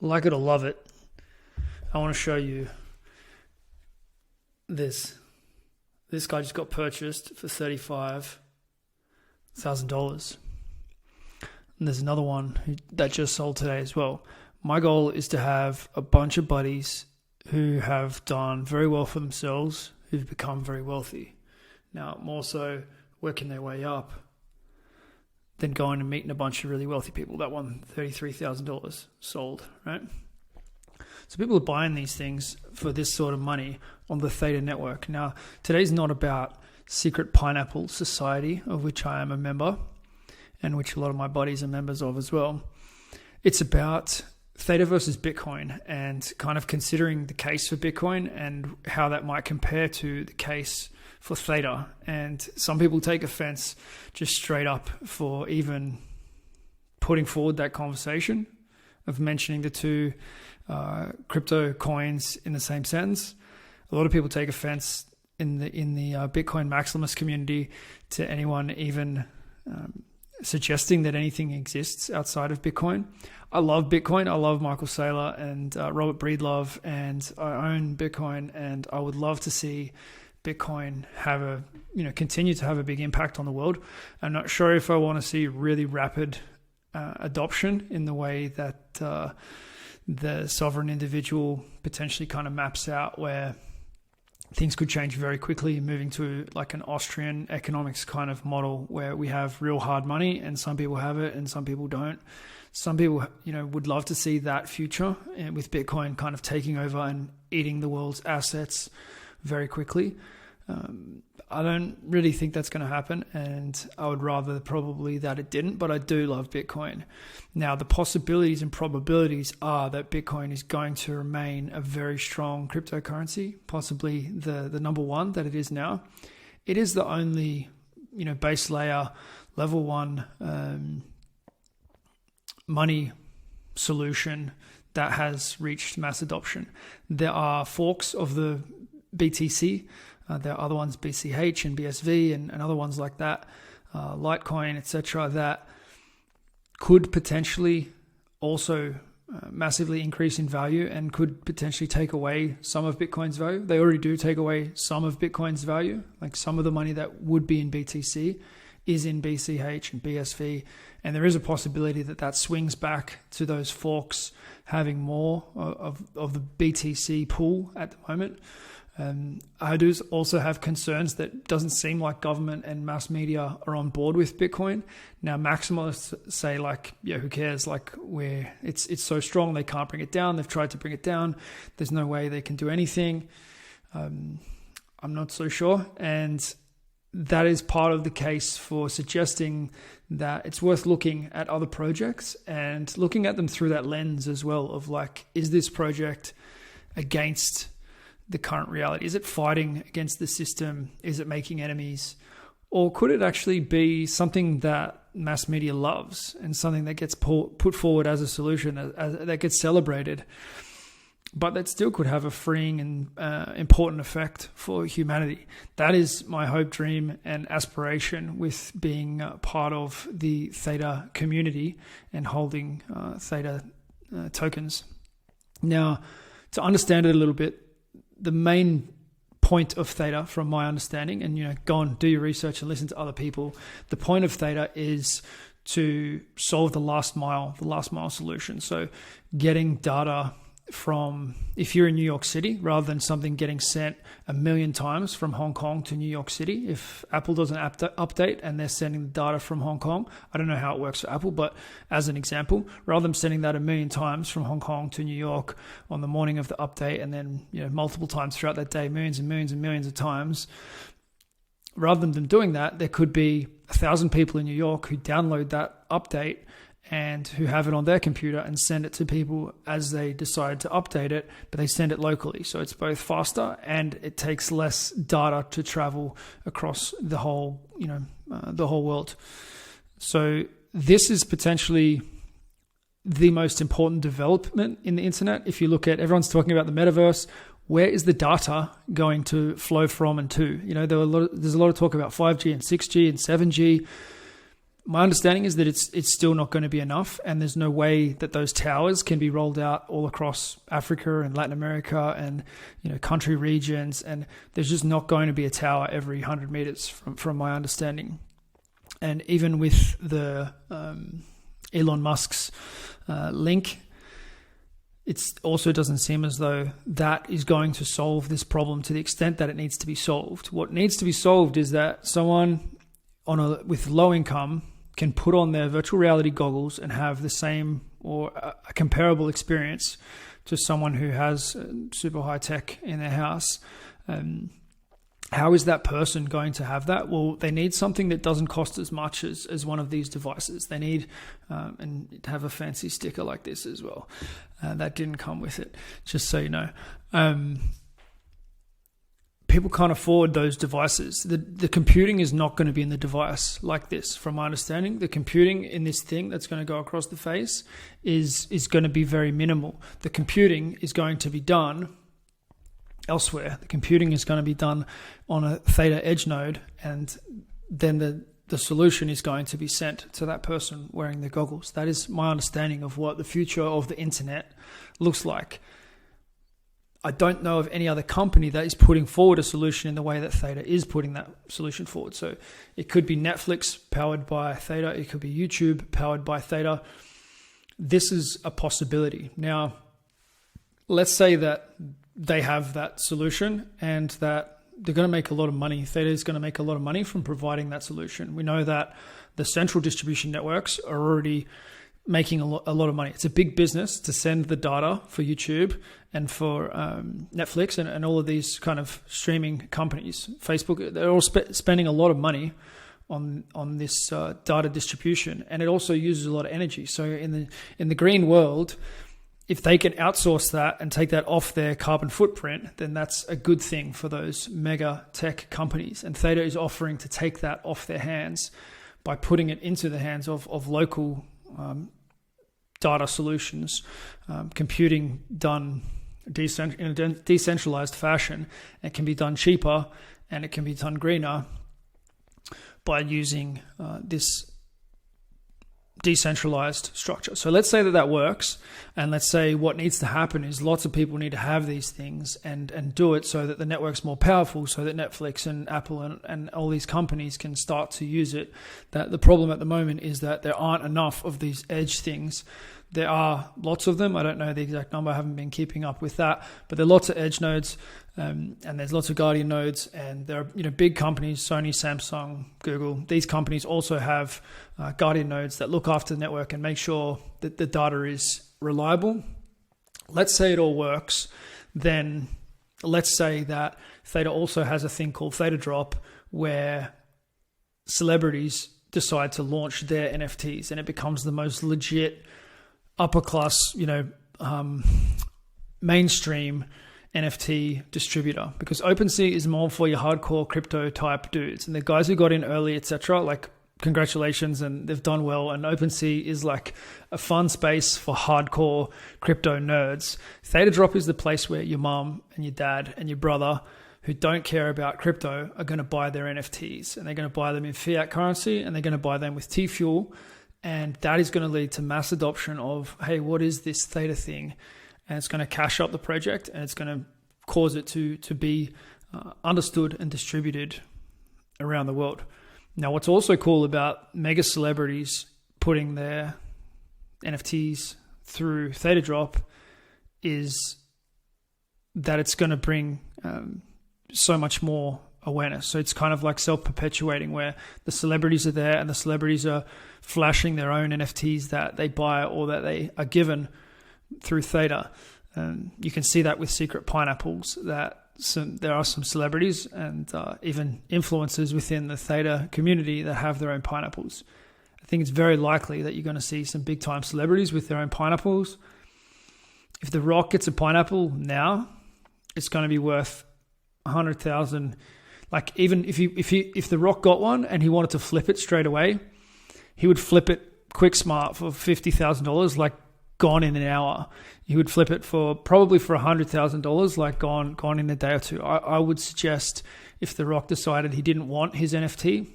Like it or love it, I want to show you this. This guy just got purchased for $35,000. And there's another one that just sold today as well. My goal is to have a bunch of buddies who have done very well for themselves, who've become very wealthy. Now, more so working their way up than going and meeting a bunch of really wealthy people that won $33,000 sold, right? So people are buying these things for this sort of money on the Theta network. Now, today's not about Secret Pineapple Society, of which I am a member, and which a lot of my buddies are members of as well. It's about Theta versus Bitcoin and kind of considering the case for Bitcoin and how that might compare to the case for Theta. And some people take offense just straight up for even putting forward that conversation of mentioning the two crypto coins in the same sentence. A lot of people take offense in the Bitcoin maximalist community to anyone even suggesting that anything exists outside of Bitcoin. I love Bitcoin. I love Michael Saylor and Robert Breedlove, and I own Bitcoin, and I would love to see Bitcoin have continue to have a big impact on the world. I'm not sure if I want to see really rapid adoption in the way that the sovereign individual potentially kind of maps out, where things could change very quickly, moving to like an Austrian economics kind of model where we have real hard money and some people have it and some people don't. Some people, would love to see that future, and with Bitcoin kind of taking over and eating the world's assets very quickly. I don't really think that's going to happen, and I would rather probably that it didn't, but I do love Bitcoin. Now, the possibilities and probabilities are that Bitcoin is going to remain a very strong cryptocurrency, possibly the number one that it is now. It is the only, base layer, level one money solution that has reached mass adoption. There are forks of the BTC. There are other ones, BCH and BSV and other ones like that, Litecoin, etc., that could potentially also massively increase in value and could potentially take away some of Bitcoin's value. They already do take away some of Bitcoin's value. Like some of the money that would be in BTC is in BCH and BSV. And there is a possibility that that swings back to those forks having more of the BTC pool at the moment. I do also have concerns that it doesn't seem like government and mass media are on board with Bitcoin. Now, maximalists say who cares? It's so strong, they can't bring it down. They've tried to bring it down. There's no way they can do anything. I'm not so sure. And that is part of the case for suggesting that it's worth looking at other projects and looking at them through that lens as well of is this project against the current reality? Is it fighting against the system? Is it making enemies? Or could it actually be something that mass media loves and something that gets put forward as a solution that gets celebrated, but that still could have a freeing and important effect for humanity? That is my hope, dream, and aspiration with being part of the Theta community and holding Theta tokens. Now, to understand it a little bit, the main point of Theta, from my understanding, and go and do your research and listen to other people, the point of Theta is to solve the last mile solution. So getting data from, if you're in New York City, rather than something getting sent 1 million times from Hong Kong to New York City. If Apple doesn't update and they're sending the data from Hong Kong, I don't know how it works for Apple, but as an example, rather than sending that 1 million times from Hong Kong to New York on the morning of the update, and then multiple times throughout that day, millions and millions and millions of times, rather than them doing that, there could be 1,000 people in New York who download that update and who have it on their computer and send it to people as they decide to update it, but they send it locally. So it's both faster and it takes less data to travel across the whole world. So this is potentially the most important development in the internet. If you look at, everyone's talking about the metaverse, where is the data going to flow from and to? There's a lot of talk about 5G and 6G and 7G. my understanding is that it's still not going to be enough, and there's no way that those towers can be rolled out all across Africa and Latin America and country regions, and there's just not going to be a tower every 100 meters from my understanding. And even with the Elon Musk's link, it also doesn't seem as though that is going to solve this problem to the extent that it needs to be solved. What needs to be solved is that someone with low income can put on their virtual reality goggles and have the same or a comparable experience to someone who has super high tech in their house. How is that person going to have that? Well, they need something that doesn't cost as much as one of these devices. They need and have a fancy sticker like this as well. That didn't come with it, just so you know. People can't afford those devices. The computing is not going to be in the device like this, from my understanding. The computing in this thing that's going to go across the face is going to be very minimal. The computing is going to be done elsewhere. The computing is going to be done on a Theta edge node, and then the solution is going to be sent to that person wearing the goggles. That is my understanding of what the future of the internet looks like. I don't know of any other company that is putting forward a solution in the way that Theta is putting that solution forward. So it could be Netflix powered by Theta. It could be YouTube powered by Theta. This is a possibility. Now, let's say that they have that solution and that they're going to make a lot of money. Theta is going to make a lot of money from providing that solution. We know that the central distribution networks are already making a lot of money. It's a big business to send the data for YouTube and for Netflix and all of these kind of streaming companies. Facebook, they're all spending a lot of money on this data distribution, and it also uses a lot of energy. So in the green world, if they can outsource that and take that off their carbon footprint, then that's a good thing for those mega tech companies. And Theta is offering to take that off their hands by putting it into the hands of local data solutions, computing done in a decentralized fashion. It can be done cheaper and it can be done greener by using this decentralized structure. So let's say that works, and let's say what needs to happen is lots of people need to have these things and do it so that the network's more powerful, so that Netflix and Apple and all these companies can start to use it. That the problem at the moment is that there aren't enough of these edge things. There are lots of them. I don't know the exact number. I haven't been keeping up with that, but there are lots of edge nodes, and there's lots of Guardian nodes, and there are big companies, Sony, Samsung, Google. These companies also have Guardian nodes that look after the network and make sure that the data is reliable. Let's say it all works, then let's say that Theta also has a thing called ThetaDrop, where celebrities decide to launch their NFTs, and it becomes the most legit upper class, mainstream NFT distributor, because OpenSea is more for your hardcore crypto type dudes, and the guys who got in early, etc. Like, congratulations, and they've done well. And OpenSea is like a fun space for hardcore crypto nerds. ThetaDrop is the place where your mom and your dad and your brother who don't care about crypto are going to buy their NFTs, and they're going to buy them in fiat currency, and they're going to buy them with T-Fuel. And that is going to lead to mass adoption of, hey, what is this Theta thing? And it's going to cash up the project, and it's going to cause it to be understood and distributed around the world. Now, what's also cool about mega celebrities putting their NFTs through ThetaDrop is that it's going to bring so much more awareness. So it's kind of like self-perpetuating, where the celebrities are there and the celebrities are flashing their own NFTs that they buy or that they are given through Theta. You can see that with secret pineapples, that there are some celebrities and even influencers within the Theta community that have their own pineapples. I think it's very likely that you're going to see some big time celebrities with their own pineapples. If The Rock gets a pineapple now, it's going to be worth 100,000. Like, even if The Rock got one and he wanted to flip it straight away, he would flip it quick smart for $50,000, like gone in an hour. He would flip it probably for $100,000, like gone in a day or two. I would suggest if The Rock decided he didn't want his NFT,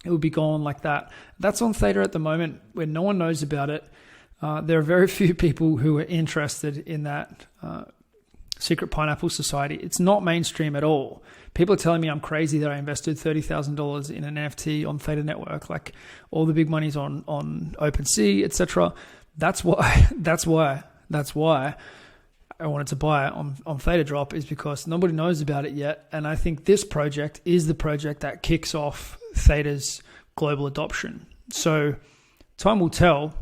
It would be gone like that. That's on Theta at the moment, where no one knows about it. There are very few people who are interested in that secret pineapple society. It's not mainstream at all. People are telling me I'm crazy that I invested $30,000 in an NFT on Theta Network. Like, all the big money's on OpenSea, etc. That's why I wanted to buy it on ThetaDrop, is because nobody knows about it yet. And I think this project is the project that kicks off Theta's global adoption. So time will tell,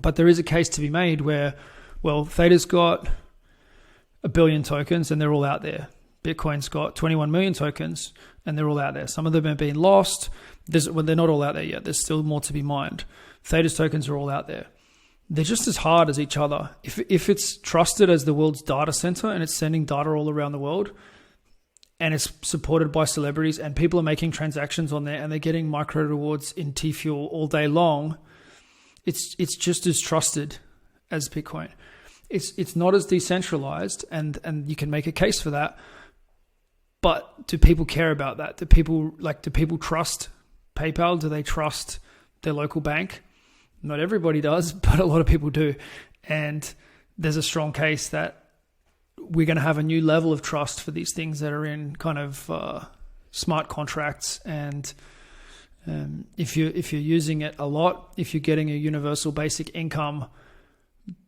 but there is a case to be made where, well, Theta's got 1 billion tokens and they're all out there. Bitcoin's got 21 million tokens and they're all out there. Some of them have been lost. They're not all out there yet. There's still more to be mined. Theta's tokens are all out there. They're just as hard as each other. If it's trusted as the world's data center and it's sending data all around the world and it's supported by celebrities and people are making transactions on there and they're getting micro rewards in T-Fuel all day long, it's just as trusted as Bitcoin. It's not as decentralized, and you can make a case for that. But do people care about that? Do people trust PayPal? Do they trust their local bank? Not everybody does, but a lot of people do. And there's a strong case that we're going to have a new level of trust for these things that are in kind of smart contracts. And if you're using it a lot, if you're getting a universal basic income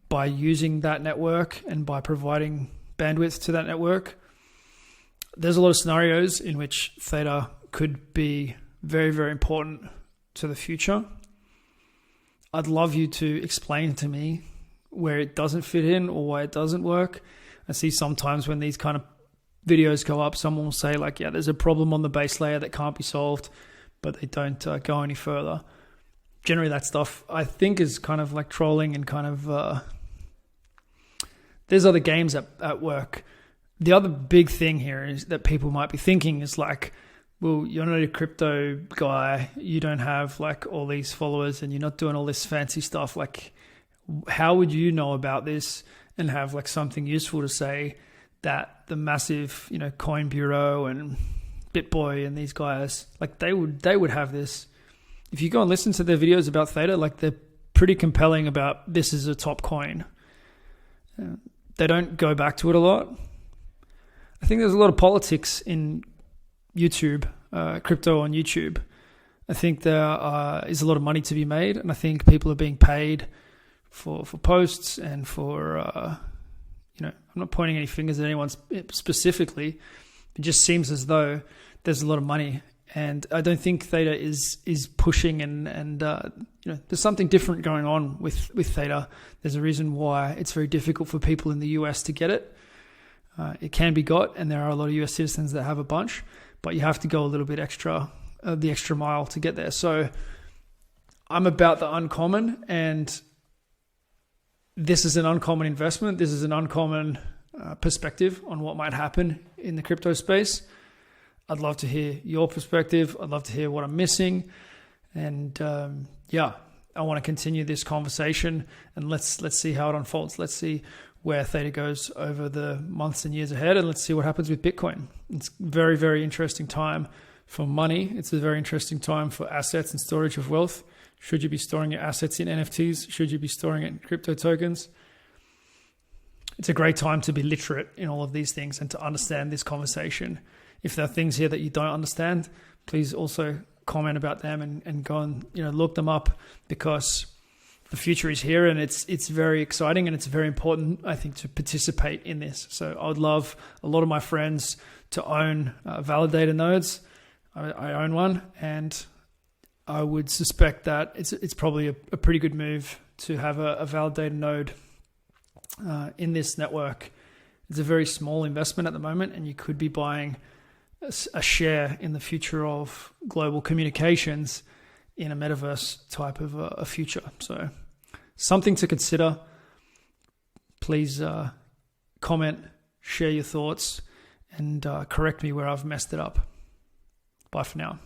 by using that network and by providing bandwidth to that network, there's a lot of scenarios in which Theta could be very, very important to the future. I'd love you to explain to me where it doesn't fit in or why it doesn't work. I see sometimes when these kind of videos go up, someone will say like, yeah, there's a problem on the base layer that can't be solved, but they don't go any further. Generally, that stuff I think is kind of like trolling and kind of there's other games at work. The other big thing here is that people might be thinking is like, well, you're not a crypto guy. You don't have like all these followers and you're not doing all this fancy stuff. Like, how would you know about this and have like something useful to say that the massive, Coin Bureau and BitBoy and these guys, like they would have this. If you go and listen to their videos about Theta, like they're pretty compelling about this is a top coin. They don't go back to it a lot. I think there's a lot of politics in YouTube, crypto on YouTube. I think there is a lot of money to be made, and I think people are being paid for posts and for, I'm not pointing any fingers at anyone specifically. It just seems as though there's a lot of money, and I don't think Theta is pushing and there's something different going on with Theta. There's a reason why it's very difficult for people in the US to get it. It can be got, and there are a lot of US citizens that have a bunch, but you have to go a little bit extra, the extra mile to get there. So I'm about the uncommon, and this is an uncommon investment. This is an uncommon perspective on what might happen in the crypto space. I'd love to hear your perspective. I'd love to hear what I'm missing. And I want to continue this conversation, and let's see how it unfolds. Let's see where Theta goes over the months and years ahead, and let's see what happens with Bitcoin. It's a very, very interesting time for money. It's a very interesting time for assets and storage of wealth. Should you be storing your assets in NFTs? Should you be storing it in crypto tokens? It's a great time to be literate in all of these things and to understand this conversation. If there are things here that you don't understand, please also comment about them and go and look them up, because the future is here, and it's very exciting, and it's very important, I think, to participate in this. So I would love a lot of my friends to own validator nodes. I own one, and I would suspect that it's probably a pretty good move to have a validator node in this network. It's a very small investment at the moment, and you could be buying a share in the future of global communications in a metaverse type of a future. So something to consider. Please comment, share your thoughts, and correct me where I've messed it up. Bye for now.